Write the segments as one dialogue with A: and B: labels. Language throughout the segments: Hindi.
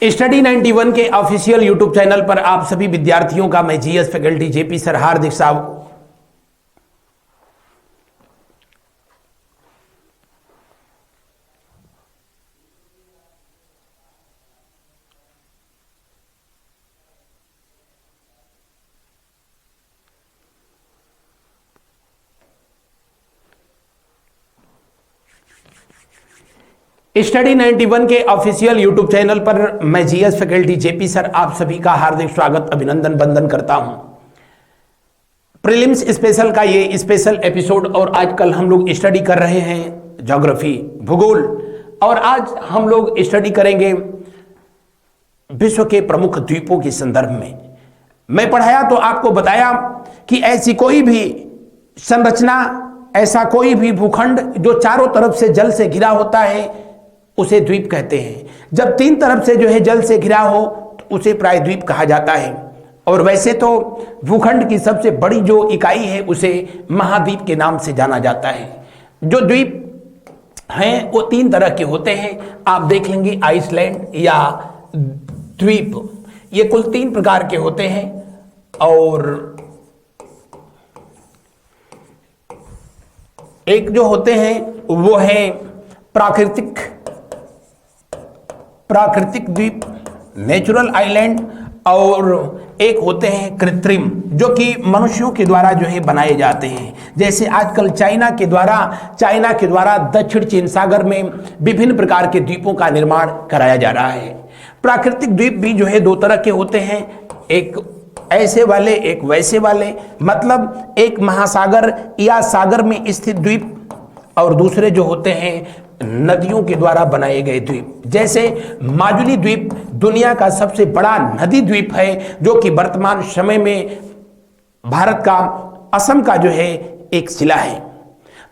A: स्टडी 91 के ऑफिशियल यूट्यूब चैनल पर आप सभी विद्यार्थियों का मैं जीएस फैकल्टी जेपी सर हार्दिक स्वागत। स्टडी 91 के ऑफिशियल यूट्यूब चैनल पर मैं जीएस फैकल्टी जेपी सर आप सभी का हार्दिक स्वागत अभिनंदन वंदन करता हूं। प्रीलिम्स स्पेशल का ये स्पेशल एपिसोड और आजकल हम लोग स्टडी कर रहे हैं ज्योग्राफी भूगोल, और आज हम लोग स्टडी करेंगे विश्व के प्रमुख द्वीपों के संदर्भ में। मैं पढ़ाया तो आपको बताया कि ऐसी कोई भी संरचना, ऐसा कोई भी भूखंड जो चारों तरफ से जल से घिरा होता है उसे द्वीप कहते हैं। जब तीन तरफ से जो है जल से घिरा हो तो उसे प्रायद्वीप कहा जाता है। और वैसे तो भूखंड की सबसे बड़ी जो इकाई है उसे महाद्वीप के नाम से जाना जाता है। जो द्वीप हैं वो तीन तरह के होते हैं, आप देख लेंगे आइसलैंड या द्वीप, ये कुल तीन प्रकार के होते हैं। और एक जो होते हैं वो है प्राकृतिक द्वीप, नेचुरल आइलैंड, और एक होते हैं कृत्रिम जो कि मनुष्यों के द्वारा जो है बनाए जाते हैं। जैसे आजकल चाइना के द्वारा दक्षिण चीन सागर में विभिन्न प्रकार के द्वीपों का निर्माण कराया जा रहा है। प्राकृतिक द्वीप भी जो है दो तरह के होते हैं, एक ऐसे वाले एक वैसे वाले, मतलब एक महासागर या सागर में स्थित द्वीप और दूसरे जो होते हैं नदियों के द्वारा बनाए गए द्वीप। जैसे माजुली द्वीप दुनिया का सबसे बड़ा नदी द्वीप है जो कि वर्तमान समय में भारत का असम का जो है एक जिला है।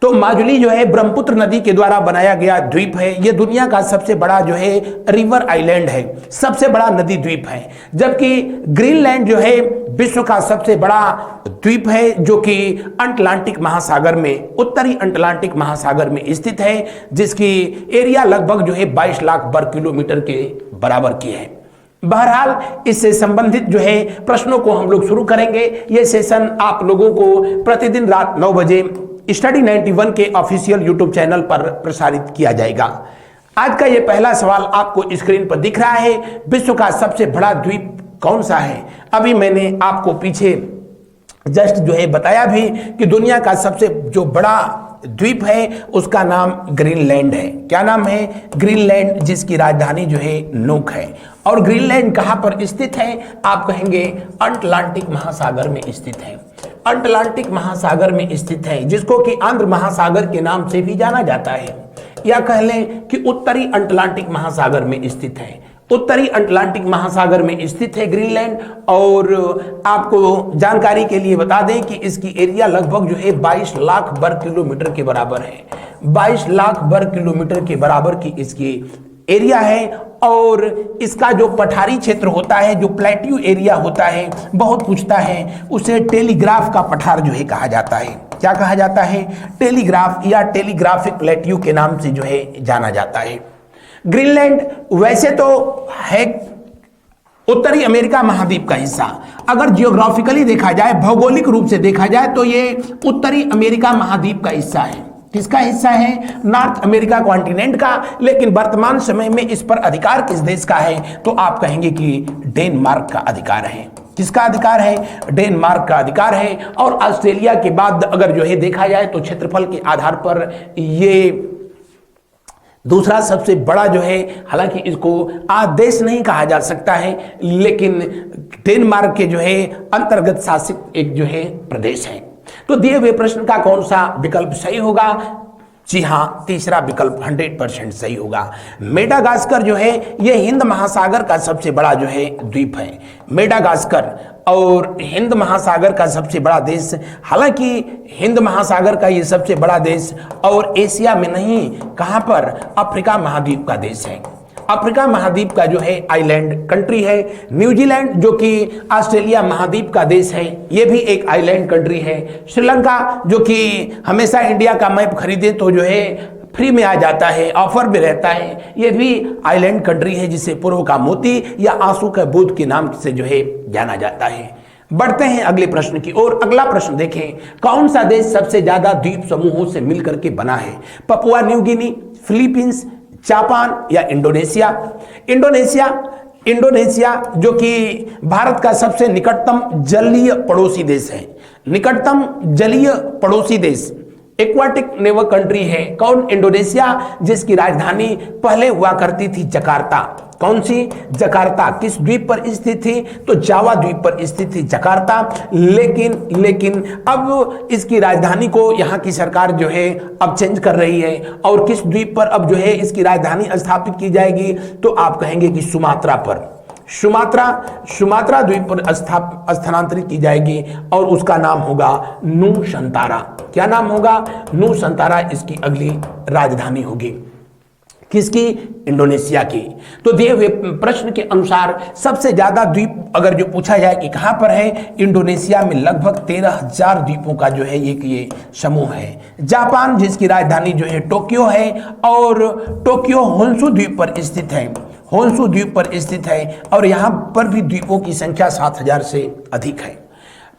A: तो माजुली जो है ब्रह्मपुत्र नदी के द्वारा बनाया गया द्वीप है। यह दुनिया का सबसे बड़ा जो है रिवर आइलैंड है, सबसे बड़ा नदी द्वीप है। जबकि ग्रीनलैंड जो है विश्व का सबसे बड़ा द्वीप है जो कि अटलांटिक महासागर में, उत्तरी अटलांटिक महासागर में स्थित है, जिसकी एरिया लगभग जो है 22 लाख वर्ग किलोमीटर के बराबर की है। बहरहाल इससे संबंधित जो है प्रश्नों को हम लोग शुरू करेंगे। यह सेशन आप लोगों को प्रतिदिन रात 9 बजे स्टडी 91 के ऑफिशियल यूट्यूब चैनल पर प्रसारित किया जाएगा। आज का यह पहला सवाल आपको स्क्रीन पर दिख रहा है, विश्व का सबसे बड़ा द्वीप कौन सा है? अभी मैंने आपको पीछे जस्ट जो है बताया भी कि दुनिया का सबसे जो बड़ा द्वीप है उसका नाम ग्रीनलैंड है। क्या नाम है? ग्रीनलैंड, जिसकी राजधानी जो है नूक है। और ग्रीनलैंड कहां पर स्थित है? आप कहेंगे अटलांटिक महासागर में स्थित है। अटलांटिक महासागर में स्थित है, जिसको कि आंध्र महासागर के नाम से भी जाना जाता है, या कह लें कि उत्तरी अटलांटिक महासागर में स्थित है। उत्तरी अटलांटिक महासागर में स्थित है ग्रीनलैंड। और आपको जानकारी के लिए बता दें कि इसकी एरिया लगभग जो है 22 लाख वर्ग किलोमीटर के बराबर है। 22 लाख वर्ग किलोमीटर के बराबर की इसकी एरिया है। और इसका जो पठारी क्षेत्र होता है, जो प्लेट्यू एरिया होता है, बहुत पूछता है, उसे टेलीग्राफ का पठार जो है कहा जाता है। क्या कहा जाता है? टेलीग्राफ या टेलीग्राफिक प्लेट्यू के नाम से जो है जाना जाता है। ग्रीनलैंड वैसे तो है उत्तरी अमेरिका महाद्वीप का हिस्सा। अगर जियोग्राफिकली देखा जाए, भौगोलिक रूप से देखा जाए, तो ये उत्तरी अमेरिका महाद्वीप का हिस्सा है। किसका हिस्सा है? नॉर्थ अमेरिका कॉन्टिनेंट का। लेकिन वर्तमान समय में इस पर अधिकार किस देश का है? तो आप कहेंगे कि डेनमार्क का अधिकार है। किसका अधिकार है? डेनमार्क का अधिकार है। और ऑस्ट्रेलिया के बाद अगर जो है देखा जाए तो क्षेत्रफल के आधार पर ये दूसरा सबसे बड़ा जो है, हालांकि इसको आज देश नहीं कहा जा सकता है, लेकिन डेनमार्क के जो है अंतर्गत शासित एक जो है प्रदेश है। तो दिए हुए प्रश्न का कौन सा विकल्प सही होगा? जी हां, तीसरा विकल्प 100% सही होगा। मेडागास्कर जो है यह हिंद महासागर का सबसे बड़ा जो है द्वीप है। मेडागास्कर और हिंद महासागर का सबसे बड़ा देश, हालांकि हिंद महासागर का ये सबसे बड़ा देश और एशिया में नहीं, कहां पर? अफ्रीका महाद्वीप का देश है। अफ्रीका महाद्वीप का जो है आइलैंड कंट्री है। न्यूजीलैंड जो कि ऑस्ट्रेलिया महाद्वीप का देश है, ये भी एक आइलैंड कंट्री है। श्रीलंका जो कि हमेशा इंडिया का मैप खरीदे तो जो है फ्री में आ जाता है, ऑफर भी रहता है। ये भी आइलैंड कंट्री है जिसे पूर्व का मोती या आंसू का बूंद के नाम से जो है जाना जाता है। बढ़ते हैं अगले प्रश्न की ओर। अगला प्रश्न देखें, कौन सा देश सबसे ज्यादा द्वीप समूहों से मिलकर के बना है? Papua New Guinea, Philippines, Japan या इंडोनेशिया? इंडोनेशिया जो कि भारत का सबसे निकटतम जलीय पड़ोसी देश है, निकटतम जलीय पड़ोसी देश, एक्वाटिक नेवर कंट्री है। कौन? इंडोनेशिया, जिसकी राजधानी पहले हुआ करती थी जकार्ता। कौन सी? जकार्ता। किस द्वीप पर स्थित थी? तो जावा द्वीप पर स्थित थी जकार्ता। लेकिन अब इसकी राजधानी को यहाँ की सरकार जो है अब चेंज कर रही है। और किस द्वीप पर अब जो है इसकी राजधानी स्थापित की जाएगी? तो आप कहेंगे कि सुमात्रा पर, सुमात्रा द्वीप पर स्थानांतरित की जाएगी और उसका नाम होगा नूसंतारा। क्या नाम होगा? नूसंतारा इसकी अगली राजधानी होगी। किसकी? इंडोनेशिया की। तो दिए हुए प्रश्न के अनुसार सबसे ज्यादा द्वीप अगर जो पूछा जाए कि कहां पर है, इंडोनेशिया में लगभग 13,000 द्वीपों का जो है ये समूह है। जापान, जिसकी राजधानी जो है टोक्यो है, और टोक्यो होन्शु द्वीप पर स्थित है, होन्शु द्वीप पर स्थित है, और यहां पर भी द्वीपों की संख्या 7,000 से अधिक है।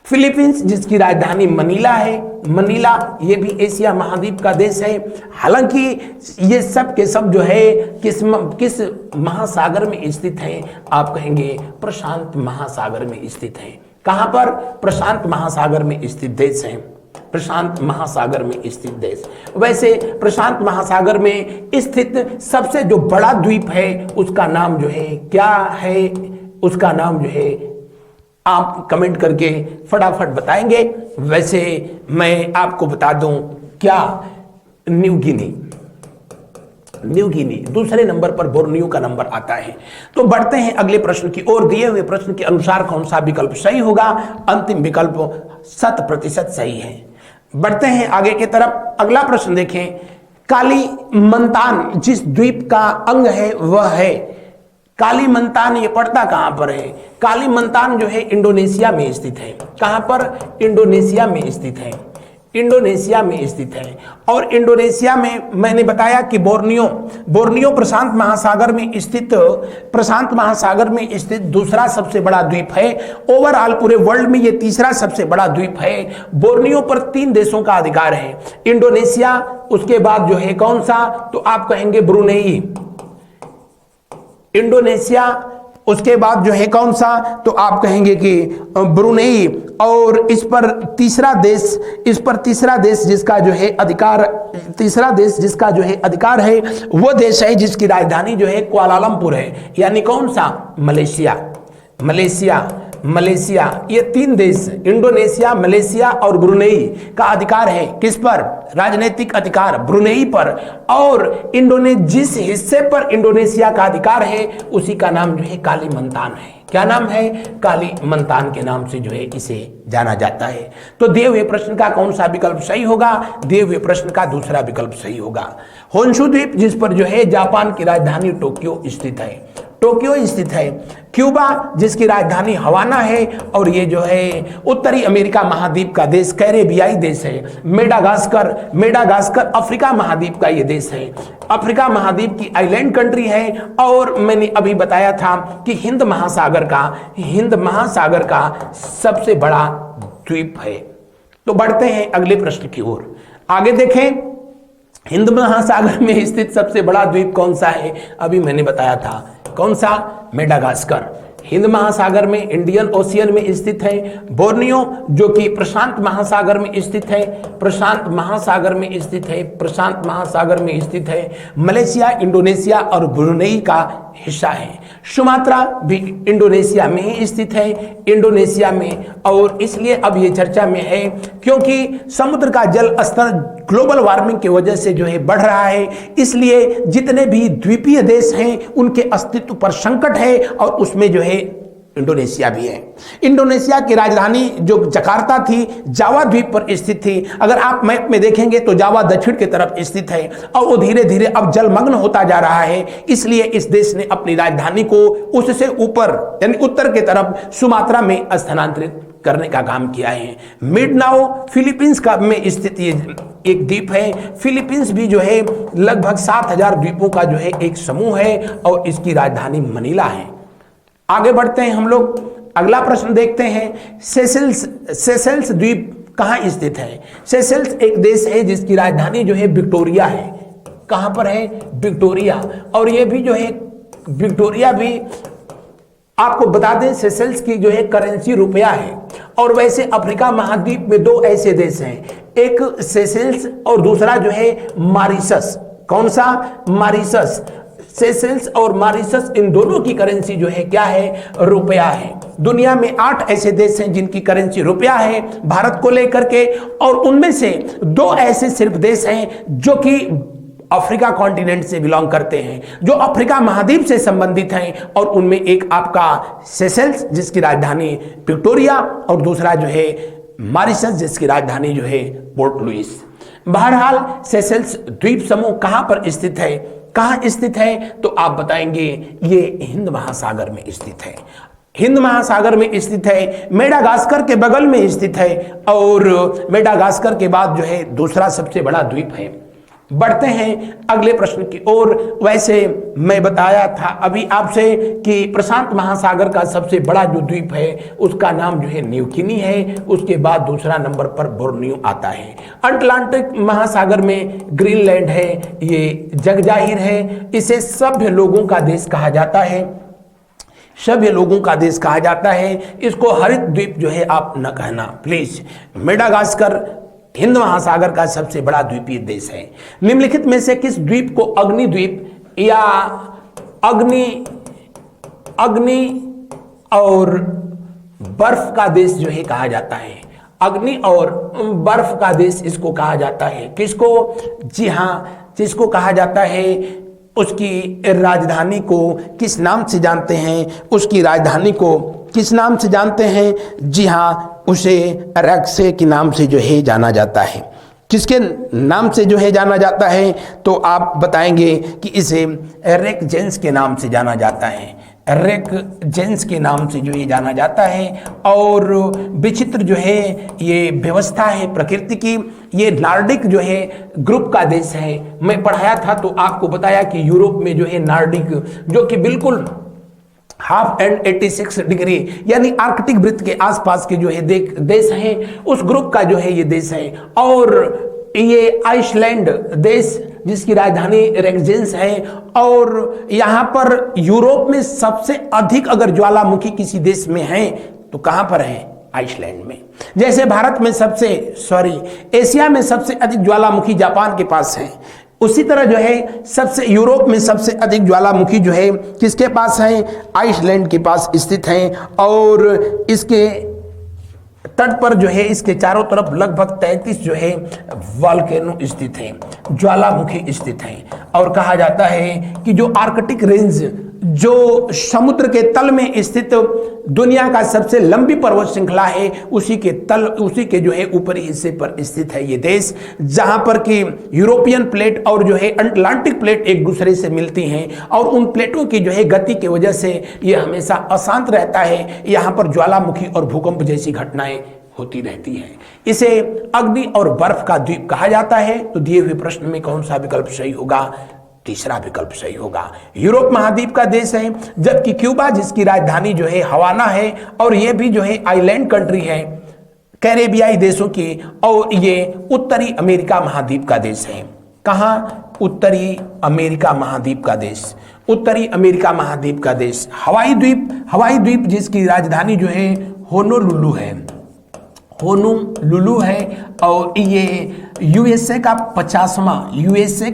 A: फिलीपींस, जिसकी राजधानी मनीला है, मनीला ये भी एशिया महाद्वीप का देश है। हालांकि ये सब के सब जो है किस महासागर में स्थित है? आप कहेंगे प्रशांत महासागर में स्थित है। कहां पर? प्रशांत महासागर में स्थित देश है, प्रशांत महासागर में स्थित देश। वैसे प्रशांत महासागर में स्थित सबसे जो बड़ा द्वीप है उसका नाम जो है क्या है? उसका नाम जो है आप कमेंट करके फटाफट बताएंगे। वैसे मैं आपको बता दूं, क्या? न्यू गिनी दूसरे नंबर पर बोर्नियो का नंबर आता है। तो बढ़ते हैं अगले प्रश्न की ओर। दिए हुए प्रश्न के अनुसार कौन सा विकल्प सही होगा? अंतिम विकल्प 100% सही है। बढ़ते हैं आगे की तरफ। अगला प्रश्न देखें, कालीमंतान जिस द्वीप का अंग है वह है, कालीमंतान ये पड़ता कहां पर है? कालीमंतान जो है इंडोनेशिया में स्थित है। कहां पर? इंडोनेशिया में स्थित है, इंडोनेशिया में स्थित है। और इंडोनेशिया में मैंने बताया कि बोर्नियो प्रशांत महासागर में स्थित दूसरा सबसे बड़ा द्वीप है। ओवरऑल पूरे वर्ल्ड में ये तीसरा सबसे बड़ा द्वीप है। बोर्नियो पर 3 देशों का अधिकार है, इंडोनेशिया, उसके बाद जो है कौन सा? तो आप कहेंगे ब्रुनेई, इंडोनेशिया, उसके बाद जो है कौन सा? तो आप कहेंगे कि ब्रुनेई, और इस पर तीसरा देश जिसका जो है अधिकार है वो देश है जिसकी राजधानी जो है कुआलालंपुर है, यानी कौन सा? मलेशिया। ये 3 देश, इंडोनेशिया, मलेशिया और ब्रुनेई का अधिकार है किस पर? राजनीतिक अधिकार ब्रुनेई पर। और जिस हिस्से पर इंडोनेशिया का अधिकार है उसी का नाम जो है कालीमंतान है। क्या नाम है? कालीमंतान के नाम से जो है इसे जाना जाता है। तो दिए हुए प्रश्न का कौन सा विकल्प सही होगा? दिए हुए प्रश्न का दूसरा विकल्प सही होगा। होन्शु द्वीप, जिस पर जो है जापान की राजधानी टोक्यो स्थित है। क्यूबा, जिसकी राजधानी हवाना है, और ये जो है उत्तरी अमेरिका महाद्वीप का देश, कैरेबियाई देश है। मेडागास्कर अफ्रीका महाद्वीप का ये देश है, अफ्रीका महाद्वीप की आइलैंड कंट्री है। और मैंने अभी बताया था कि हिंद महासागर का सबसे बड़ा द्वीप है। तो बढ़ते हैं अगले प्रश्न की ओर। आगे देखें, हिंद महासागर में स्थित सबसे बड़ा द्वीप कौन सा है? अभी मैंने बताया था, कौन सा? मेडागास्कर। हिंद महासागर में, इंडियन ओशियन में स्थित है। बोर्नियो, जो कि प्रशांत महासागर में स्थित है। मलेशिया, इंडोनेशिया और ब्रुनेई का हिस्सा है। सुमात्रा भी इंडोनेशिया में ही स्थित है, इंडोनेशिया में। और इसलिए अब ये चर्चा में है क्योंकि समुद्र का जल स्तर ग्लोबल वार्मिंग की वजह से जो है बढ़ रहा है, इसलिए जितने भी द्वीपीय देश हैं उनके अस्तित्व पर संकट है, और उसमें जो है इंडोनेशिया भी है। इंडोनेशिया की राजधानी जो जकार्ता थी, जावा द्वीप पर स्थित थी। अगर आप मैप में देखेंगे तो जावा दक्षिण की तरफ स्थित है, और वो धीरे धीरे अब जलमग्न होता जा रहा है। इसलिए इस देश ने अपनी राजधानी को उससे ऊपर यानी उत्तर की तरफ सुमात्रा में स्थानांतरित करने का काम किया है। मिंडानाओ फिलीपींस का में स्थित ये एक द्वीप है। फिलीपींस भी जो है लगभग 7000 द्वीपों का जो है एक समूह है और इसकी राजधानी मनीला है। आगे बढ़ते हैं हम लोग, अगला प्रश्न देखते हैं। सेशेल्स द्वीप कहाँ स्थित है? सेशेल्स एक देश है जिसकी राजधानी जो है विक्टोरिया है। कहां पर है? विक्टोरिया। और ये भी जो है विक्टोरिया भी आपको बता दें सेशेल्स की जो है करेंसी रुपया है। और वैसे अफ्रीका महाद्वीप में दो ऐसे देश हैं, एक सेशेल्स और दूसरा जो है मॉरिशस। कौन सा? मॉरिशस। सेशेल्स और मॉरिशस इन दोनों की करेंसी जो है क्या है? रुपया है। दुनिया में 8 ऐसे देश हैं जिनकी करेंसी रुपया है भारत को लेकर के, और उनमें से 2 ऐसे सिर्फ देश हैं जो कि अफ्रीका कॉन्टिनेंट से बिलोंग करते हैं, जो अफ्रीका महाद्वीप से संबंधित हैं। और उनमें एक आपका सेशेल्स जिसकी राजधानी विक्टोरिया और दूसरा जो है मॉरिशस जिसकी राजधानी जो है पोर्ट लुइस। बहरहाल सेशेल्स द्वीप समूह कहां पर स्थित है? कहां स्थित है? तो आप बताएंगे ये हिंद महासागर में स्थित है। हिंद महासागर में स्थित है, मेडागास्कर के बगल में स्थित है और मेडागास्कर के बाद जो है दूसरा सबसे बड़ा द्वीप है। बढ़ते हैं अगले प्रश्न की ओर। वैसे मैं बताया था अभी आपसे कि प्रशांत महासागर का सबसे बड़ा जो द्वीप है उसका नाम जो है न्यू गिनी है, उसके बाद दूसरा नंबर पर बोर्नियो आता है। अटलांटिक महासागर में ग्रीनलैंड है, ये जग जाहिर है। इसे सभ्य लोगों का देश कहा जाता है, सभ्य लोगों का देश कहा जाता है। इसको हरित द्वीप जो है आप न कहना प्लीज। मेडागास्कर हिंद महासागर का सबसे बड़ा द्वीपीय देश है। निम्नलिखित में से किस द्वीप को अग्नि द्वीप या अग्नि और बर्फ का देश जो है कहा जाता है? अग्नि और बर्फ का देश इसको कहा जाता है। किसको? जी हां, जिसको कहा जाता है उसकी राजधानी को किस नाम से जानते हैं? उसकी राजधानी को किस नाम से जानते हैं? जी हां, उसे रेक्से के नाम से जो है जाना जाता है। किसके नाम से जो है जाना जाता है? तो आप बताएंगे कि इसे रेक जेंस के नाम से जाना जाता है। रेक जेंस के नाम से जो ये जाना जाता है। और विचित्र जो है ये व्यवस्था है प्रकृति की। ये नार्डिक जो है ग्रुप का देश है। मैं पढ़ाया था तो आपको बताया कि यूरोप में जो है नार्डिक जो कि बिल्कुल हाफ एंड 86 डिग्री यानी आर्कटिक वृत्त के आसपास के जो है देश हैं, उस ग्रुप का जो है ये देश है। और ये आइसलैंड देश जिसकी राजधानी रेकजेंस है। और यहाँ पर यूरोप में सबसे अधिक अगर ज्वालामुखी किसी देश में है तो कहां पर है? आइसलैंड में। जैसे भारत में एशिया में सबसे अधिक ज्वालामुखी जापान के पास है, उसी तरह जो है सबसे यूरोप में सबसे अधिक ज्वालामुखी जो है किसके पास है? आइसलैंड के पास स्थित हैं। और इसके तट पर जो है इसके चारों तरफ लगभग 33 जो है वॉल्केनो स्थित हैं, ज्वालामुखी स्थित हैं। और कहा जाता है कि जो आर्कटिक रेंज जो समुद्र के तल में स्थित दुनिया का सबसे लंबी पर्वत श्रृंखला है, उसी के जो है ऊपरी हिस्से पर स्थित है ये देश, जहां पर कि यूरोपियन प्लेट और जो है अटलांटिक प्लेट एक दूसरे से मिलती हैं। और उन प्लेटों की जो है गति की वजह से ये हमेशा अशांत रहता है। यहाँ पर ज्वालामुखी और भूकंप जैसी घटनाएं होती रहती हैं। इसे अग्नि और बर्फ का द्वीप कहा जाता है। तो दिए हुए प्रश्न में कौन सा विकल्प सही होगा? तीसरा विकल्प सही होगा। यूरोप महाद्वीप का देश है, जबकि क्यूबा जिसकी राजधानी जो है हवाना है और ये भी जो है आइलैंड कंट्री है कैरेबियाई देशों की। और ये उत्तरी अमेरिका महाद्वीप का देश है। कहां? उत्तरी अमेरिका महाद्वीप का देश, उत्तरी अमेरिका महाद्वीप का देश। हवाई द्वीप जिसकी राजधानी जो है होनोलुलु है, होनोलुलु है। और ये यूएसए का 50वां यूएसए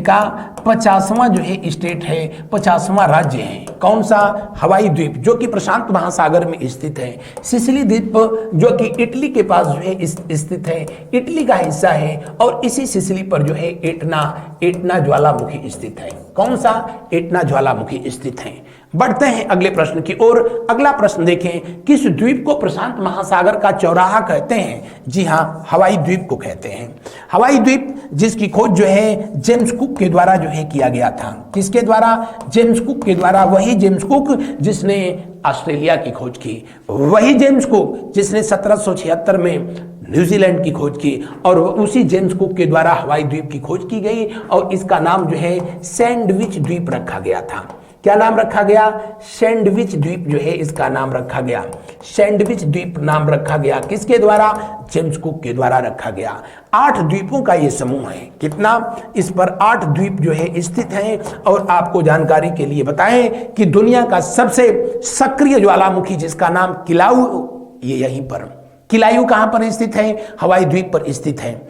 A: का 50वां जो है स्टेट है, 50वां राज्य है। कौन सा? हवाई द्वीप जो कि प्रशांत महासागर में स्थित है। सिसिली द्वीप जो कि इटली के पास जो है स्थित है, इटली का हिस्सा है। और इसी सिसिली पर जो है एटना ज्वालामुखी स्थित है। कौन सा? एटना ज्वालामुखी स्थित है। बढ़ते हैं अगले प्रश्न की ओर। अगला प्रश्न देखें, किस द्वीप को प्रशांत महासागर का चौराहा कहते हैं? जी हाँ, हवाई द्वीप को कहते हैं। हवाई द्वीप जिसकी खोज जो है जेम्स कुक के द्वारा जो है किया गया था। किसके द्वारा? जेम्स कुक के द्वारा। वही जेम्स कुक जिसने ऑस्ट्रेलिया की खोज की, वही जेम्स कुक जिसने 1776 में न्यूजीलैंड की खोज की, और उसी जेम्स कुक के द्वारा हवाई द्वीप की खोज की गई और इसका नाम जो है सैंडविच द्वीप रखा गया था। क्या नाम रखा गया? सैंडविच द्वीप जो है इसका नाम रखा गया। सैंडविच द्वीप नाम रखा गया किसके द्वारा? जेम्स कुक के द्वारा रखा गया। 8 द्वीपों का ये समूह है। कितना? इस पर 8 द्वीप जो है स्थित हैं। और आपको जानकारी के लिए बताएं कि दुनिया का सबसे सक्रिय ज्वालामुखी जिसका नाम किलाउ, ये यहीं पर किलायू कहां पर स्थित है? हवाई द्वीप पर स्थित है।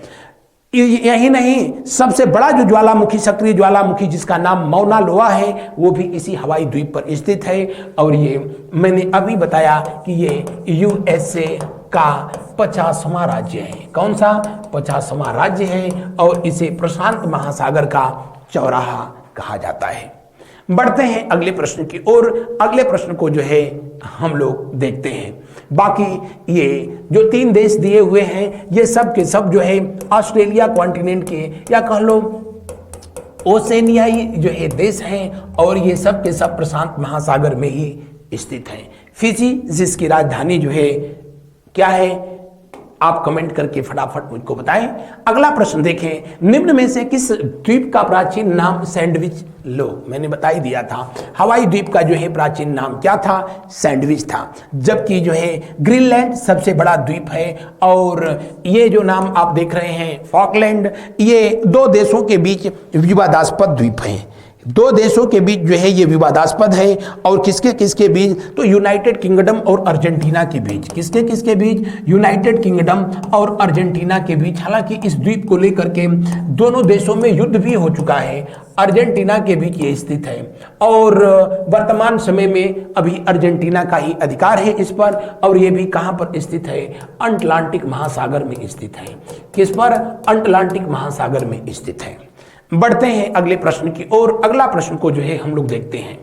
A: यही नहीं, सबसे बड़ा जो ज्वालामुखी, सक्रिय ज्वालामुखी जिसका नाम मौना लोआ है, वो भी इसी हवाई द्वीप पर स्थित है। और ये मैंने अभी बताया कि ये यूएसए का 50वां राज्य है। कौन सा? 50वां राज्य है और इसे प्रशांत महासागर का चौराहा कहा जाता है। बढ़ते हैं अगले प्रश्न की ओर। अगले प्रश्न को जो है हम लोग देखते हैं। बाकी ये जो 3 देश दिए हुए हैं, ये सब के सब जो है ऑस्ट्रेलिया कॉन्टिनेंट के, या कह लो ओसेनियाई जो है देश हैं, और ये सब के सब प्रशांत महासागर में ही स्थित हैं। फिजी जिसकी राजधानी जो है क्या है, आप कमेंट करके फटाफट मुझको बताएं। अगला प्रश्न देखें, निम्न में से किस द्वीप का प्राचीन नाम सैंडविच? लो, मैंने बता ही दिया था। हवाई द्वीप का जो है प्राचीन नाम क्या था? सैंडविच था। जबकि जो है ग्रीनलैंड सबसे बड़ा द्वीप है। और ये जो नाम आप देख रहे हैं फॉकलैंड, ये 2 देशों के बीच विवादास्पद द्वीप है। 2 देशों के बीच जो है ये विवादास्पद है। और किसके किसके बीच? तो यूनाइटेड किंगडम और अर्जेंटीना के बीच। किसके किसके बीच? यूनाइटेड किंगडम और अर्जेंटीना के बीच। हालांकि इस द्वीप को लेकर के दोनों देशों में युद्ध भी हो चुका है। अर्जेंटीना के बीच ये स्थित है और वर्तमान समय में अभी अर्जेंटीना का ही अधिकार है इस पर। और ये भी कहां पर स्थित है? अटलांटिक महासागर में स्थित है। किस पर? अटलांटिक महासागर में स्थित है। बढ़ते हैं अगले प्रश्न की ओर। अगला प्रश्न को जो है हम लोग देखते हैं,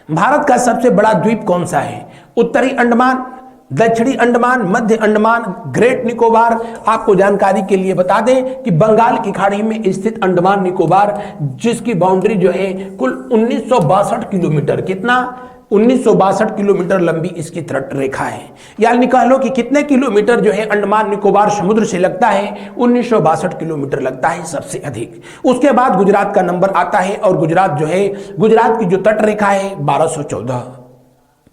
A: भारत का सबसे बड़ा द्वीप कौन सा है? उत्तरी अंडमान, दक्षिणी अंडमान, मध्य अंडमान, ग्रेट निकोबार। आपको जानकारी के लिए बता दें कि बंगाल की खाड़ी में स्थित अंडमान निकोबार, जिसकी बाउंड्री जो है कुल 1962 किलोमीटर, कितना? 1962 किलोमीटर लंबी इसकी तट रेखा है। यानी कह लो कि कितने किलोमीटर जो है अंडमान निकोबार समुद्र से लगता है? 1962 किलोमीटर लगता है सबसे अधिक। उसके बाद गुजरात का नंबर आता है और गुजरात जो है, गुजरात की जो तट रेखा है 1214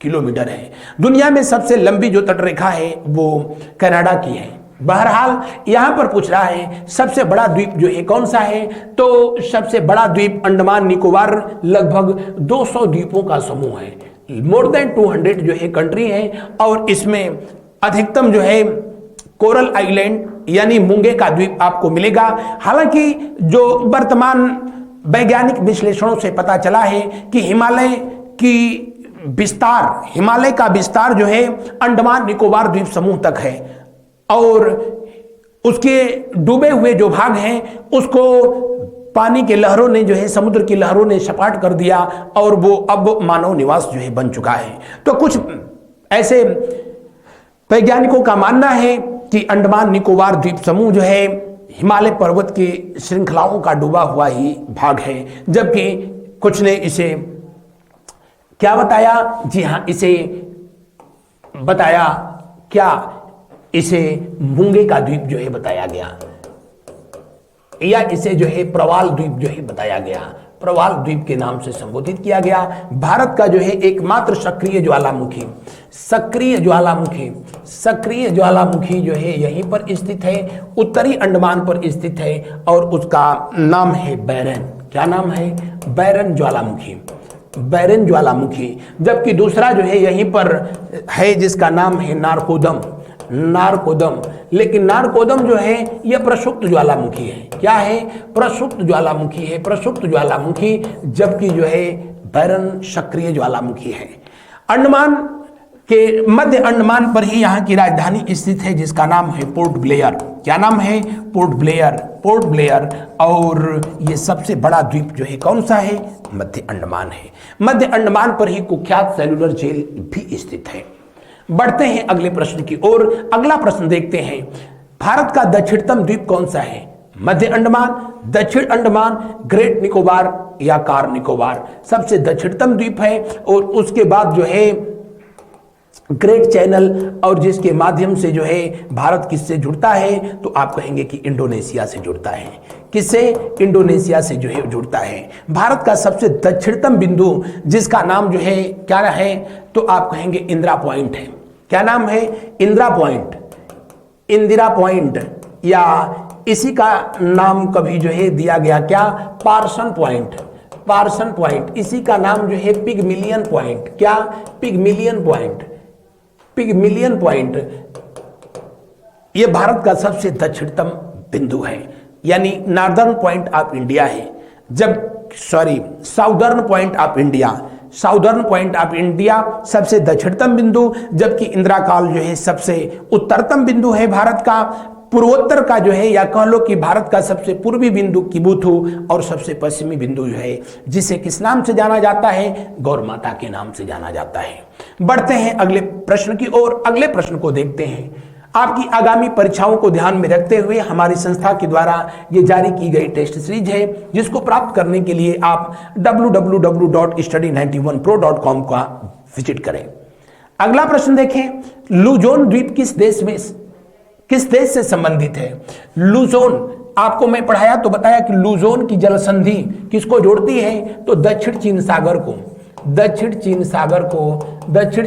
A: किलोमीटर है। दुनिया में सबसे लंबी जो तट रेखा है वो कनाडा की है। बहरहाल यहां पर पूछ रहा है सबसे बड़ा द्वीप जो है कौन सा है? तो सबसे बड़ा द्वीप अंडमान निकोबार लगभग 200 द्वीपों का समूह है। मोर देन 200 जो है कंट्री है। और इसमें अधिकतम जो है कोरल आइलैंड यानी मूंगे का द्वीप आपको मिलेगा। हालांकि जो वर्तमान वैज्ञानिक विश्लेषणों से पता चला है कि हिमालय का विस्तार जो है अंडमान निकोबार द्वीप समूह तक है। और उसके डूबे हुए जो भाग हैं उसको पानी के लहरों ने जो है, समुद्र की लहरों ने सपाट कर दिया और वो अब मानव निवास जो है बन चुका है। तो कुछ ऐसे वैज्ञानिकों का मानना है कि अंडमान निकोबार द्वीप समूह जो है हिमालय पर्वत की श्रृंखलाओं का डूबा हुआ ही भाग है। जबकि कुछ ने इसे क्या बताया? जी हाँ, इसे बताया क्या? इसे मूंगे का द्वीप जो है बताया गया, या इसे जो है प्रवाल द्वीप जो है बताया गया। प्रवाल द्वीप के नाम से संबोधित किया गया। भारत का जो है एकमात्र सक्रिय ज्वालामुखी जो है यहीं पर स्थित है, उत्तरी अंडमान पर स्थित है और उसका नाम है बैरन। क्या नाम है? बैरन ज्वालामुखी। जबकि दूसरा जो है यहीं पर है जिसका नाम है नारकोदम। लेकिन नारकोदम जो है यह प्रसुप्त ज्वालामुखी है। क्या है? प्रसुप्त ज्वालामुखी है, प्रसुप्त ज्वालामुखी। जबकि जो है बैरन सक्रिय ज्वालामुखी है। अंडमान कि मध्य अंडमान पर ही यहाँ की राजधानी स्थित है जिसका नाम है पोर्ट ब्लेयर। क्या नाम है? Port Blair, port Blair. और ये सबसे बड़ा द्वीप जो है कौन सा है? मध्य अंडमान है। मध्य अंडमान पर ही कुख्यात सेलुलर जेल भी स्थित है। बढ़ते हैं अगले प्रश्न की ओर। अगला प्रश्न देखते हैं, भारत का दक्षिणतम द्वीप कौन सा है? मध्य अंडमान, दक्षिण अंडमान, ग्रेट निकोबार या कार निकोबार? सबसे दक्षिणतम द्वीप है। और उसके बाद जो है ग्रेट चैनल, और जिसके माध्यम से जो है भारत किससे जुड़ता है? तो आप कहेंगे कि इंडोनेशिया से जुड़ता है। किससे? इंडोनेशिया से जो है जुड़ता है। भारत का सबसे दक्षिणतम बिंदु जिसका नाम जो है क्या है? तो आप कहेंगे इंदिरा पॉइंट है। क्या नाम है? इंदिरा पॉइंट, इंदिरा पॉइंट, या इसी का नाम कभी जो है दिया गया क्या? Parson point, Parson point. इसी का नाम जो है पिगमिलियन पॉइंट। क्या? Pygmalion point, Pygmalion point. यह भारत का सबसे दक्षिणतम बिंदु है, यानी नॉर्दर्न पॉइंट ऑफ इंडिया है। Southern point of India, southern point of India सबसे दक्षिणतम बिंदु, जबकि इंदिरा काल जो है सबसे उत्तरतम बिंदु है भारत का। पूर्वोत्तर का जो है, या कह लो कि भारत का सबसे पूर्वी बिंदु किबुथु, और सबसे पश्चिमी बिंदु जो है जिसे किस नाम से जाना जाता है? गौर माता के नाम से जाना जाता है। बढ़ते हैं अगले प्रश्न की ओर। अगले प्रश्न को देखते हैं। आपकी आगामी परीक्षाओं को ध्यान में रखते हुए हमारी संस्था के द्वारा ये जारी की गई टेस्ट सीरीज है, जिसको प्राप्त करने के लिए आप www.study91pro.com का विजिट करें। अगला प्रश्न देखें, लुजोन द्वीप किस देश से संबंधित है? लुजोन, आपको मैं पढ़ाया तो बताया कि लुजोन की जल संधि किसको जोड़ती है? तो दक्षिण चीन सागर को, दक्षिण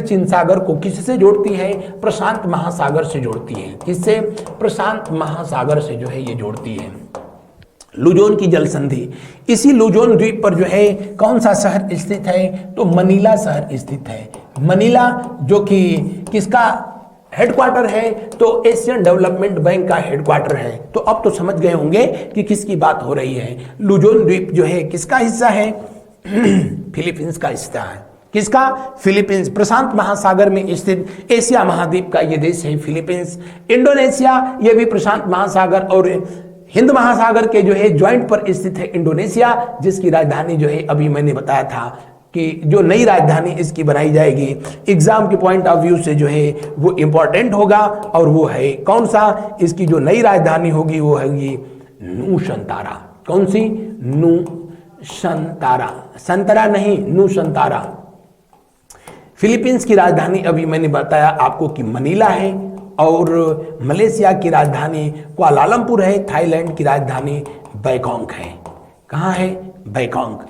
A: चीन सागर को किससे जोड़ती है? प्रशांत महासागर से जोड़ती है। किससे? प्रशांत महासागर से जो है ये जोड़ती है, लुजोन की जल संधि। इसी लुजोन द्वीप पर जो है कौन सा शहर स्थित है? तो मनीला शहर स्थित है। मनीला जो कि किसका हेडक्वार्टर है? तो एशियन डेवलपमेंट बैंक का हेडक्वार्टर है। तो अब तो समझ गए होंगे कि किसकी बात हो रही है। लुजोन द्वीप जो है किसका हिस्सा है? फिलीपींस का हिस्सा है। किसका? फिलीपींस। प्रशांत महासागर में स्थित एशिया महाद्वीप का यह देश है फिलीपींस। इंडोनेशिया, यह भी प्रशांत महासागर और हिंद महासागर के जो है ज्वाइंट पर स्थित है इंडोनेशिया, जिसकी राजधानी जो है अभी मैंने बताया था कि जो नई राजधानी इसकी बनाई जाएगी, एग्जाम के पॉइंट ऑफ व्यू से जो है वो इंपॉर्टेंट होगा, और वो है कौन सा? इसकी जो नई राजधानी होगी वो होगी नूशंतारा। कौन सी? नूशंतारा, संतरा नहीं, नूशंतारा। फिलीपींस की राजधानी अभी मैंने बताया आपको कि मनीला है, और मलेशिया की राजधानी कुआलालंपुर है। थाईलैंड की राजधानी बैंकॉक है। कहाँ है? बैंकॉक,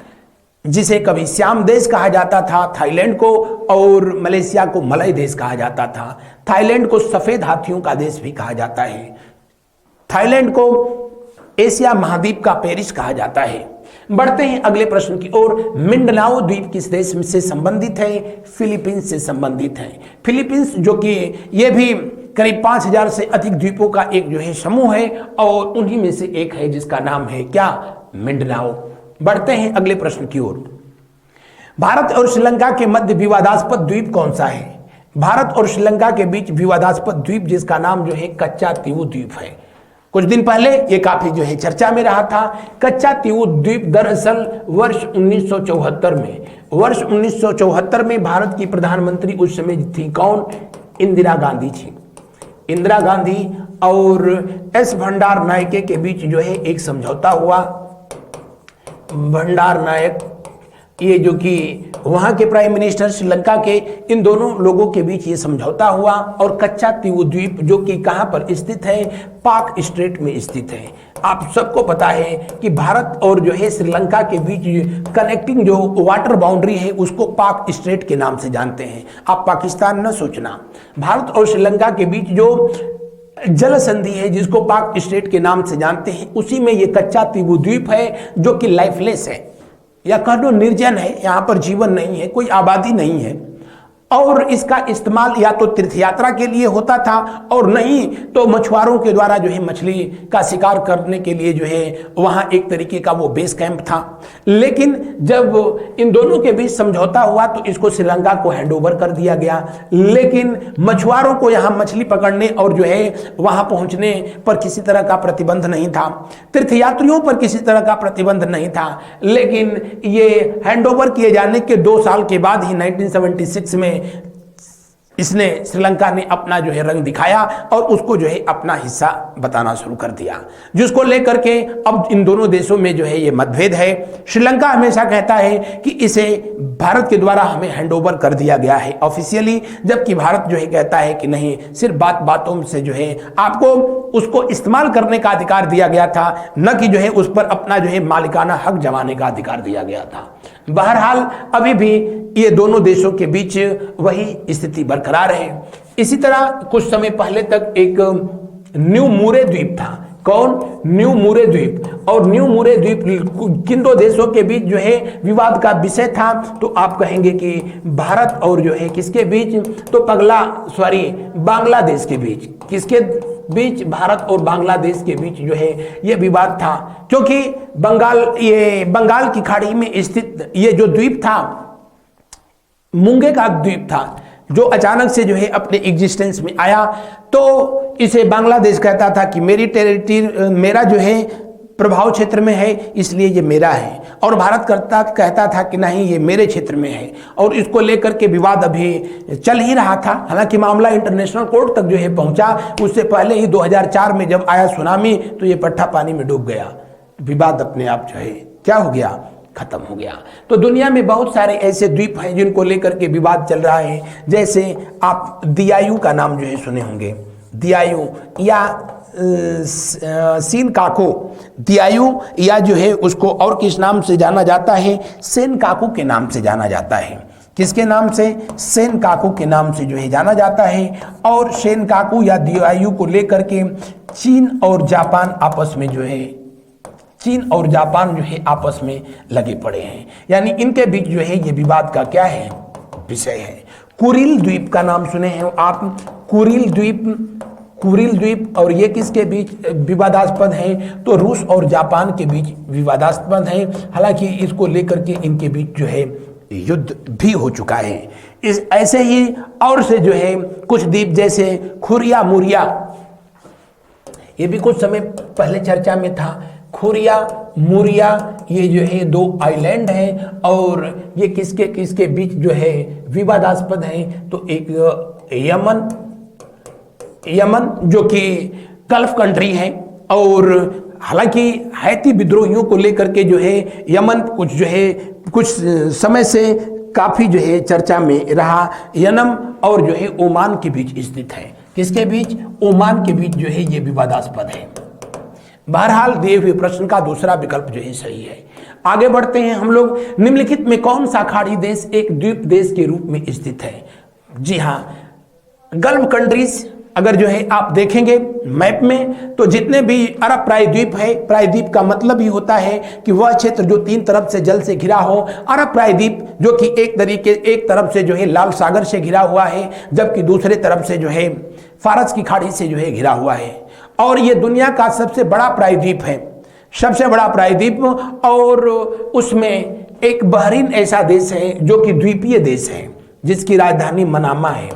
A: जिसे कभी श्याम देश कहा जाता था थाईलैंड को, और मलेशिया को मलय देश कहा जाता था। थाईलैंड को सफेद हाथियों का देश भी कहा जाता है। थाईलैंड को एशिया महाद्वीप का पेरिस कहा जाता है। बढ़ते हैं अगले प्रश्न की ओर। मिंडनाओ द्वीप किस देश से संबंधित है? फिलीपींस से संबंधित है। फिलीपींस जो कि ये भी करीब 5000 से अधिक द्वीपों का एक जो है समूह है, और उन्हीं में से एक है जिसका नाम है क्या? मिंडनाओ। बढ़ते हैं अगले प्रश्न की ओर। भारत और श्रीलंका के मध्य विवादास्पद द्वीप कौन सा है? भारत और श्रीलंका के बीच विवादास्पद द्वीप जिसका नाम जो है कच्चा तीवु द्वीप है। कुछ दिन पहले ये काफी जो है चर्चा में रहा था। कच्चा तीवु द्वीप दरअसल वर्ष 1974 में भारत की प्रधानमंत्री उस समय थी कौन? इंदिरा गांधी थी। इंदिरा गांधी और एस भंडार नायके के बीच जो है एक समझौता हुआ। भंडार नायक, ये जो कि वहां के प्राइम मिनिस्टर श्रीलंका के, इन दोनों लोगों के बीच ये समझौता हुआ, और कच्चा तीवु द्वीप जो कि कहां पर स्थित है? पाक स्ट्रेट में स्थित है। आप सबको पता है कि भारत और जो है श्रीलंका के बीच कनेक्टिंग जो वाटर बाउंड्री है उसको पाक स्ट्रेट के नाम से जानते हैं। आप पाकिस्तान न सोचना, भारत और श्रीलंका के बीच जो जल संधि है जिसको पाक स्ट्रेट के नाम से जानते हैं, उसी में ये कच्चा तीवु द्वीप है जो कि लाइफलेस है, या कह लो निर्जन है। यहाँ पर जीवन नहीं है, कोई आबादी नहीं है, और इसका इस्तेमाल या तो तीर्थ यात्रा के लिए होता था और नहीं तो मछुआरों के द्वारा जो है मछली का शिकार करने के लिए जो है वहां एक तरीके का वो बेस कैंप था। लेकिन जब इन दोनों के बीच समझौता हुआ तो इसको श्रीलंका को हैंडओवर कर दिया गया। लेकिन मछुआरों को यहां मछली पकड़ने और जो है वहां पहुंचने पर किसी तरह का प्रतिबंध नहीं था, तीर्थयात्रियों पर किसी तरह का प्रतिबंध नहीं था। लेकिन ये हैंडओवर किए जाने के 2 साल के बाद ही 1976 में इसने श्रीलंका ने अपना जो है रंग दिखाया और उसको जो है अपना हिस्सा बताना शुरू कर दिया, जिसको लेकर के अब इन दोनों देशों में जो है ये मतभेद है। श्रीलंका हमेशा कहता है कि इसे भारत के द्वारा हमें हैंडओवर कर दिया गया है ऑफिशियली, जबकि भारत जो है कहता है कि नहीं, सिर्फ बातों से जो है आपको उसको इस्तेमाल करने का अधिकार दिया गया था, न कि जो है उस पर अपना जो है मालिकाना हक जमाने का अधिकार दिया गया था। बहरहाल अभी भी ये दोनों देशों के बीच वही स्थिति बरकरार है। इसी तरह कुछ समय पहले तक एक न्यू मुरे द्वीप था। कौन? न्यू मुरे द्वीप। और न्यू मुरे द्वीप किन दो देशों के बीच जो है विवाद का विषय था? तो आप कहेंगे कि भारत और जो है किसके बीच? तो बांग्लादेश के बीच। किसके बीच? भारत और बांग्लादेश के बीच जो है ये विवाद था, क्योंकि बंगाल की खाड़ी में स्थित ये जो द्वीप था, मूंगे का द्वीप था, जो अचानक से जो है अपने एग्जिस्टेंस में आया। तो इसे बांग्लादेश कहता था कि मेरी टेरिटरी, मेरा जो है प्रभाव क्षेत्र में है, इसलिए ये मेरा है। और भारत कहता था कि नहीं, ये मेरे क्षेत्र में है। और इसको लेकर के विवाद अभी चल ही रहा था। हालांकि मामला इंटरनेशनल कोर्ट तक जो है पहुंचा। उससे पहले ही 2004 में जब आया सुनामी तो ये पट्टा पानी में डूब गया। विवाद अपने आप जो है क्या हो गया? खत्म हो गया। तो दुनिया में बहुत सारे ऐसे द्वीप हैं जिनको लेकर के विवाद चल रहा है। जैसे आप दियायु का नाम जो है सुने होंगे, दियायु या सेनकाकू। दियायु या जो है उसको और किस नाम से जाना जाता है? सेनकाकू के नाम से जाना जाता है। किसके नाम से? सेनकाकू के नाम से जो है जाना जाता है। और सेनकाकू या दियायु को लेकर के चीन और जापान आपस में जो है आपस में लगे पड़े हैं। यानी इनके बीच जो है ये विवाद का क्या है? विषय है। कुरिल द्वीप का नाम सुने हैं आप? कुरिल द्वीप। और ये किसके बीच विवादास्पद है? तो रूस और जापान के बीच विवादास्पद है। हालांकि इसको लेकर के इनके बीच जो है युद्ध भी हो चुका है। ऐसे ही और से जो है कुछ द्वीप जैसे खुरिया मुरिया, ये भी कुछ समय पहले चर्चा में था। खुरिया मुरिया ये जो है 2 आइलैंड हैं और ये किसके बीच जो है विवादास्पद है? तो एक यमन जो कि गल्फ कंट्री है, और हालांकि हैती विद्रोहियों को लेकर के जो है यमन कुछ समय से काफी जो है चर्चा में रहा। यमन और जो है ओमान के बीच स्थित है। किसके बीच? ओमान के बीच जो है ये विवादास्पद है। बहरहाल दिए हुए प्रश्न का दूसरा विकल्प जो है सही है। आगे बढ़ते हैं हम लोग। निम्नलिखित में कौन सा खाड़ी देश एक द्वीप देश के रूप में स्थित है? जी हाँ, गल्फ कंट्रीज अगर जो है आप देखेंगे मैप में तो जितने भी अरब प्रायद्वीप है, प्रायद्वीप का मतलब ही होता है कि वह क्षेत्र जो 3 तरफ से जल से घिरा हो। अरब प्रायद्वीप जो कि एक तरफ से जो है लाल सागर से घिरा हुआ है, जबकि दूसरे तरफ से जो है फारस की खाड़ी से जो है घिरा हुआ है। और ये दुनिया का सबसे बड़ा प्रायद्वीप है, सबसे बड़ा प्रायद्वीप। और उसमें एक बहरीन ऐसा देश है जो कि द्वीपीय देश है, जिसकी राजधानी मनामा है।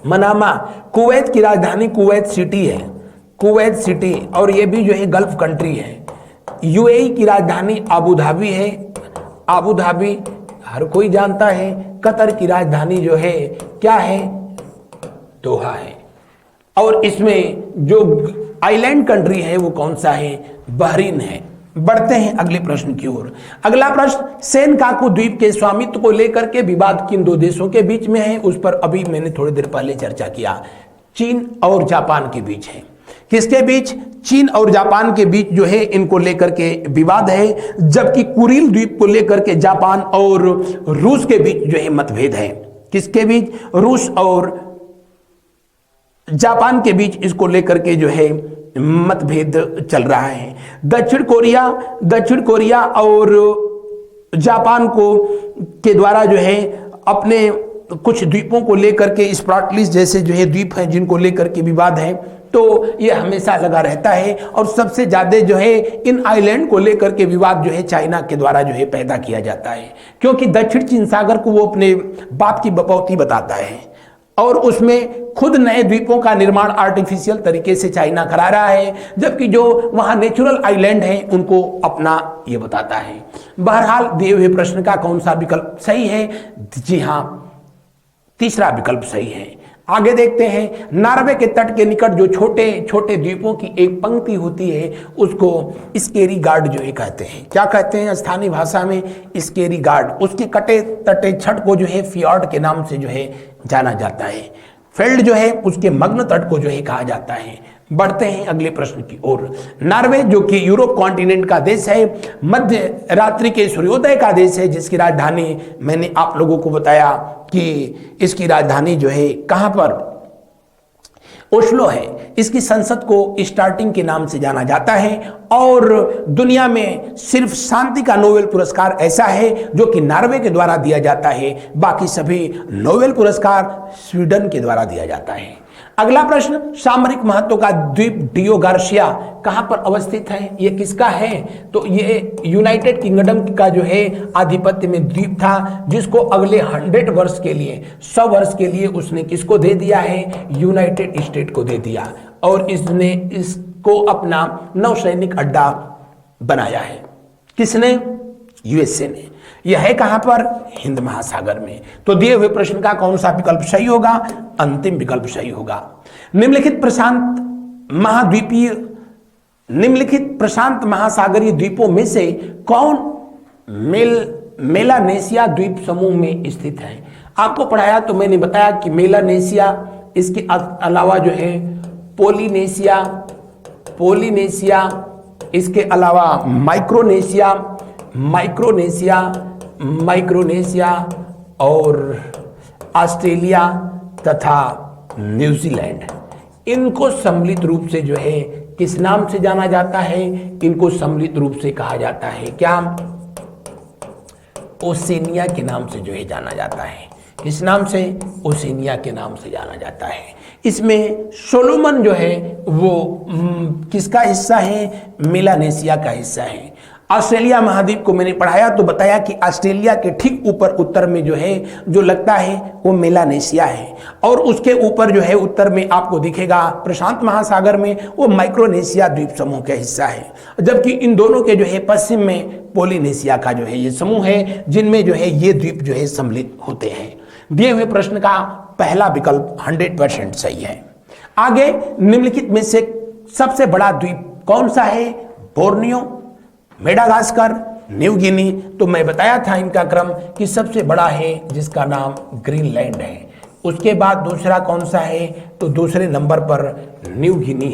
A: मनामा। कुवैत की राजधानी कुवैत सिटी है, कुवैत सिटी। और ये भी जो है गल्फ कंट्री है। यूएई की राजधानी आबू धाबी है, आबू धाबी हर कोई जानता है। कतर की राजधानी जो है क्या है? दोहा है। और इसमें जो आइलैंड कंट्री है वो कौन सा है? बहरीन है। बढ़ते हैं अगले प्रश्न की ओर। अगला प्रश्न, सेनकाकू द्वीप के स्वामित्व को लेकर के विवाद किन 2 देशों के बीच में है? उस पर अभी मैंने थोड़ी देर पहले चर्चा किया। चीन और जापान के बीच है। किसके बीच? चीन और जापान के बीच जो है इनको लेकर के विवाद है। जबकि कुरिल द्वीप को लेकर के जापान और रूस के बीच जो है मतभेद है। किसके बीच? रूस और जापान के बीच इसको लेकर के जो है मतभेद चल रहा है। दक्षिण कोरिया और जापान के द्वारा जो है अपने कुछ द्वीपों को लेकर के, स्प्रॉटलिस जैसे जो है द्वीप हैं जिनको लेकर के विवाद है, तो ये हमेशा लगा रहता है। और सबसे ज्यादा जो है इन आइलैंड को लेकर के विवाद जो है चाइना के द्वारा जो है पैदा किया जाता है, क्योंकि दक्षिण चीन सागर को वो अपने बाप की बपौती बताता है और उसमें खुद नए द्वीपों का निर्माण आर्टिफिशियल तरीके से चाइना करा रहा है, जबकि जो वहां नेचुरल आइलैंड है उनको अपना ये बताता है। बहरहाल दिए हुए प्रश्न का कौन सा विकल्प सही है? जी हां, तीसरा विकल्प सही है। आगे देखते हैं, नॉर्वे के तट के निकट जो छोटे छोटे द्वीपों की एक पंक्ति होती है उसको स्केरी गार्ड जो है कहते हैं। क्या कहते हैं स्थानीय भाषा में? Scary guard. उसके कटे तटे छठ को जो है फियॉर्ड के नाम से जो है जाना जाता है। फेल्ड जो है उसके मग्न तट को जो है कहा जाता है। बढ़ते हैं अगले प्रश्न की ओर। नॉर्वे जो कि यूरोप कॉन्टिनेंट का देश है, मध्य रात्रि के सूर्योदय का देश है, जिसकी राजधानी मैंने आप लोगों को बताया कि इसकी राजधानी जो है कहां पर? ओस्लो है। इसकी संसद को स्टार्टिंग के नाम से जाना जाता है और दुनिया में सिर्फ शांति का नोबेल पुरस्कार ऐसा है जो कि नॉर्वे के द्वारा दिया जाता है, बाकी सभी नोबेल पुरस्कार स्वीडन के द्वारा दिया जाता है। अगला प्रश्न, सामरिक महत्व का द्वीप डियो गार्सिया कहां पर अवस्थित है? ये किसका है? तो ये यूनाइटेड किंगडम का जो है आधिपत्य में द्वीप था, जिसको अगले 100 वर्ष के लिए, 100 वर्ष के लिए उसने किसको दे दिया है? यूनाइटेड स्टेट को दे दिया और इसने इसको अपना नौसैनिक अड्डा बनाया है। किसने? यूएसए ने। यह है कहां पर? हिंद महासागर में। तो दिए हुए प्रश्न का कौन सा विकल्प सही होगा? अंतिम विकल्प सही होगा। निम्नलिखित प्रशांत महासागरीय द्वीपों में से कौन मेलानेशिया द्वीप समूह में स्थित है? आपको पढ़ाया तो मैंने बताया कि मेलानेशिया, इसके अलावा जो है पोलिनेशिया, इसके अलावा माइक्रोनेशिया और ऑस्ट्रेलिया तथा न्यूजीलैंड, इनको सम्मिलित रूप से जो है किस नाम से जाना जाता है? इनको सम्मिलित रूप से कहा जाता है क्या? ओसेनिया के नाम से जो है जाना जाता है। किस नाम से? ओसेनिया के नाम से जाना जाता है। इसमें सोलोमन जो है वो किसका हिस्सा है? मेलानेशिया का हिस्सा है। ऑस्ट्रेलिया महाद्वीप को मैंने पढ़ाया तो बताया कि ऑस्ट्रेलिया के ठीक ऊपर उत्तर में जो है जो लगता है वो मेलानेशिया है, और उसके ऊपर जो है उत्तर में आपको दिखेगा प्रशांत महासागर में वो माइक्रोनेशिया द्वीप समूह का हिस्सा है, जबकि इन दोनों के जो है पश्चिम में पोलिनेशिया का जो है ये समूह है, जिनमें जो है ये द्वीप जो है सम्मिलित होते हैं। दिए हुए प्रश्न का पहला विकल्प 100% सही है। आगे, निम्नलिखित में से सबसे बड़ा द्वीप कौन सा है? Borneo, Madagascar, New Guinea. तो मैं बताया था इनका क्रम कि सबसे बड़ा है जिसका नाम ग्रीनलैंड है। उसके बाद दूसरा कौन सा है? तो दूसरे नंबर पर न्यू गिनी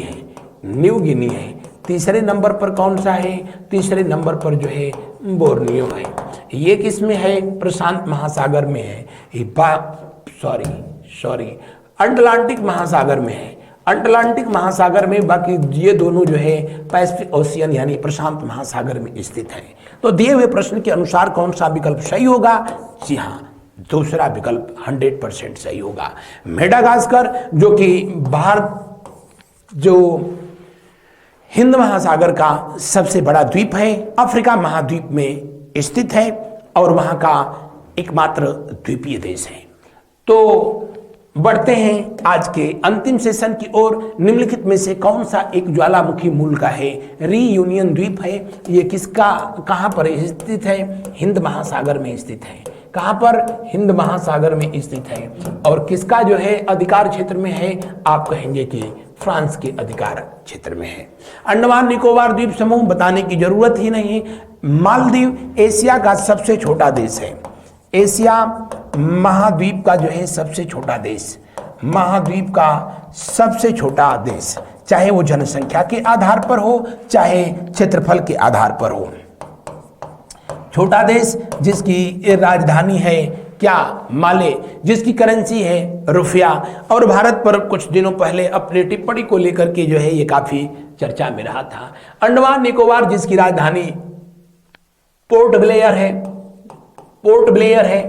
A: है। तीसरे नंबर पर कौन सा है? तीसरे नंबर पर जो है बोर्नियो है। ये किस में है? प्रशांत महासागर में है। अटलांटिक महासागर में है। अटलांटिक महासागर में, बाकी ये दोनों जो है पैसिफिक ओशियन यानी प्रशांत महासागर में स्थित है। तो दिए हुए प्रश्न के अनुसार कौन सा विकल्प सही होगा? जी हाँ, दूसरा विकल्प 100% सही होगा। मेडागास्कर जो कि भारत जो हिंद महासागर का सबसे बड़ा द्वीप है, अफ्रीका महाद्वीप में स्थित है और वहां का एकमात्र द्वीपीय देश है। तो बढ़ते हैं आज के अंतिम सेशन की ओर। निम्नलिखित में से कौन सा एक ज्वालामुखी मूल का है? रीयूनियन द्वीप है। ये किसका, कहां पर स्थित है? हिंद महासागर में स्थित है। कहां पर? हिंद महासागर में स्थित है। और किसका जो है अधिकार क्षेत्र में है? आप कहेंगे कि फ्रांस के अधिकार क्षेत्र में है। अंडमान निकोबार द्वीप समूह बताने की जरूरत ही नहीं। मालदीव एशिया का सबसे छोटा देश है। एशिया महाद्वीप का जो है सबसे छोटा देश, महाद्वीप का सबसे छोटा देश, चाहे वो जनसंख्या के आधार पर हो चाहे क्षेत्रफल के आधार पर हो। छोटा देश जिसकी राजधानी है क्या? माले, जिसकी करेंसी है रुपया, और भारत पर कुछ दिनों पहले अपनी टिप्पणी को लेकर के जो है ये काफी चर्चा में रहा था। अंडमान निकोबार जिसकी राजधानी पोर्ट ब्लेयर है,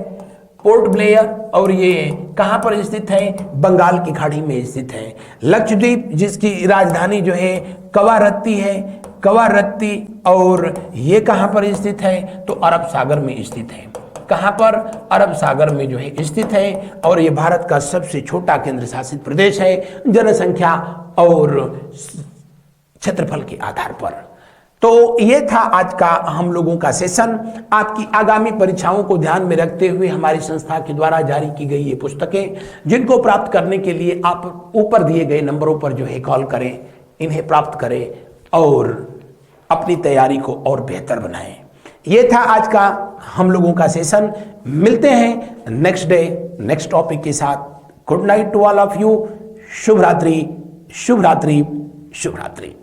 A: पोर्ट ब्लेयर, और ये कहां पर स्थित है? बंगाल की खाड़ी में स्थित है। लक्षद्वीप जिसकी राजधानी जो है कवारत्ती है, कवारत्ती, और ये कहां पर स्थित है? तो अरब सागर में स्थित है। कहां पर? अरब सागर में जो है स्थित है। और ये भारत का सबसे छोटा केंद्र शासित प्रदेश है जनसंख्या और क्षेत्रफल के आधार पर। तो ये था आज का हम लोगों का सेशन। आपकी आगामी परीक्षाओं को ध्यान में रखते हुए हमारी संस्था के द्वारा जारी की गई ये पुस्तकें, जिनको प्राप्त करने के लिए आप ऊपर दिए गए नंबरों पर जो है कॉल करें, इन्हें प्राप्त करें और अपनी तैयारी को और बेहतर बनाएं। ये था आज का हम लोगों का सेशन। मिलते हैं नेक्स्ट डे नेक्स्ट टॉपिक के साथ। Good night to all of you. शुभ रात्रि, शुभ रात्रि, शुभ रात्रि।